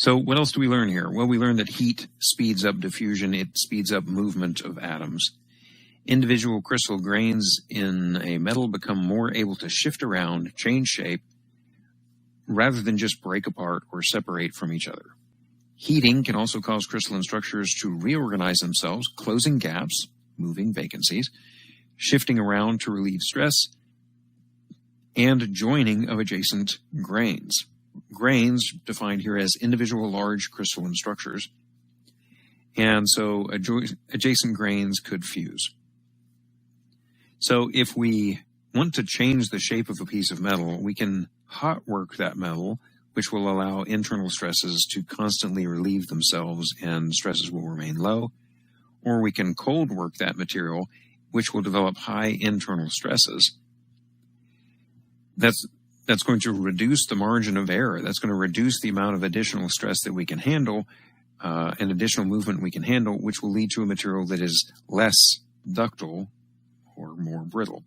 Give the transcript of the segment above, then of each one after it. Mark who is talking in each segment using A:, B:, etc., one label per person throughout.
A: So what else do we learn here? Well, we learn that heat speeds up diffusion. It speeds up movement of atoms. Individual crystal grains in a metal become more able to shift around, change shape, rather than just break apart or separate from each other. Heating can also cause crystalline structures to reorganize themselves, closing gaps, moving vacancies, shifting around to relieve stress, and joining of adjacent grains. Grains defined here as individual large crystalline structures. And so adjacent grains could fuse. So if we want to change the shape of a piece of metal, we can hot work that metal, which will allow internal stresses to constantly relieve themselves and stresses will remain low. Or we can cold work that material, which will develop high internal stresses. That's going to reduce the margin of error. That's going to reduce the amount of additional stress that we can handle, and additional movement we can handle, which will lead to a material that is less ductile or more brittle.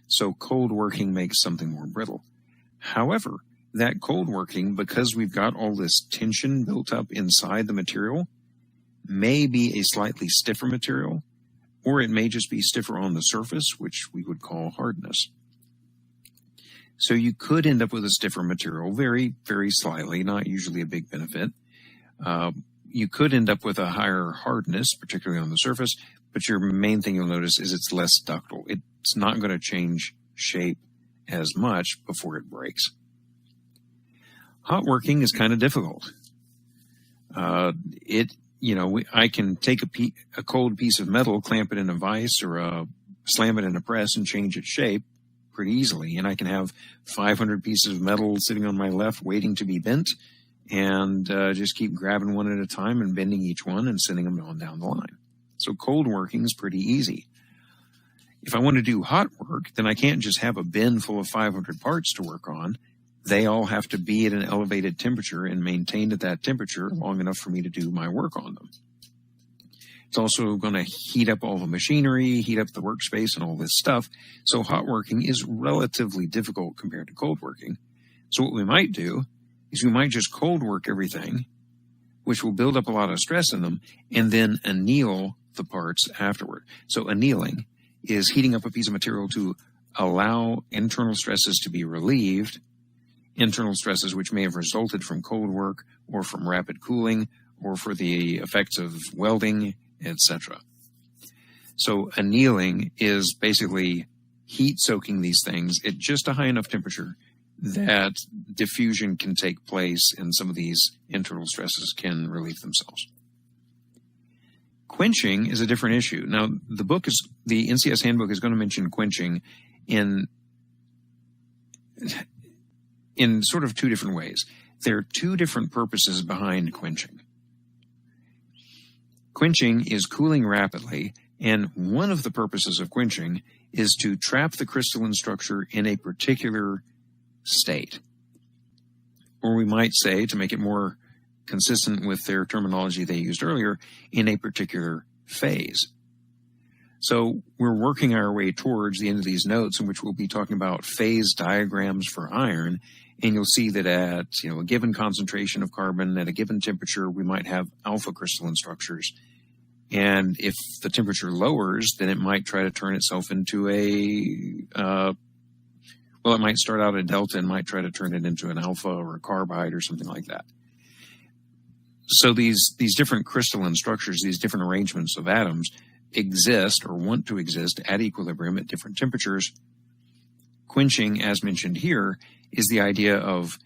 A: So cold working makes something more brittle. However, that cold working, because we've got all this tension built up inside the material, may be a slightly stiffer material, or it may just be stiffer on the surface, which we would call hardness. So you could end up with a stiffer material, very, very slightly, not usually a big benefit. You could end up with a higher hardness, particularly on the surface, but your main thing you'll notice is it's less ductile. It's not going to change shape as much before it breaks. Hot working is kind of difficult. I can take a cold piece of metal, clamp it in a vise or slam it in a press and change its shape pretty easily. And I can have 500 pieces of metal sitting on my left waiting to be bent and just keep grabbing one at a time and bending each one and sending them on down the line. So cold working is pretty easy. If I want to do hot work, then I can't just have a bin full of 500 parts to work on. They all have to be at an elevated temperature and maintained at that temperature long enough for me to do my work on them. It's also going to heat up all the machinery, heat up the workspace and all this stuff. So hot working is relatively difficult compared to cold working. So what we might do is we might just cold work everything, which will build up a lot of stress in them, and then anneal the parts afterward. So annealing is heating up a piece of material to allow internal stresses to be relieved, internal stresses which may have resulted from cold work or from rapid cooling or for the effects of welding, etc. So annealing is basically heat soaking these things at just a high enough temperature that diffusion can take place and some of these internal stresses can relieve themselves. Quenching is a different issue. Now, the NCS handbook is going to mention quenching in sort of two different ways. There are two different purposes behind quenching. Quenching is cooling rapidly, and one of the purposes of quenching is to trap the crystalline structure in a particular state. Or we might say, to make it more consistent with their terminology they used earlier, in a particular phase. So we're working our way towards the end of these notes in which we'll be talking about phase diagrams for iron, and you'll see that at a given concentration of carbon at a given temperature, we might have alpha crystalline structures. And if the temperature lowers, then it might try to turn itself into it might start out a delta and might try to turn it into an alpha or a carbide or something like that. So these different crystalline structures, these different arrangements of atoms exist or want to exist at equilibrium at different temperatures. Quenching, as mentioned here, is the idea of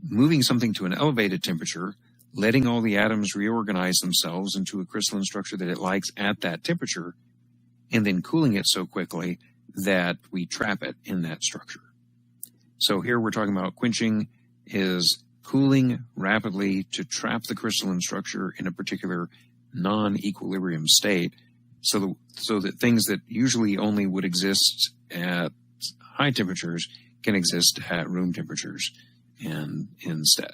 A: moving something to an elevated temperature, letting all the atoms reorganize themselves into a crystalline structure that it likes at that temperature, and then cooling it so quickly that we trap it in that structure. So here we're talking about quenching is cooling rapidly to trap the crystalline structure in a particular non-equilibrium state so that things that usually only would exist at high temperatures can exist at room temperatures and instead.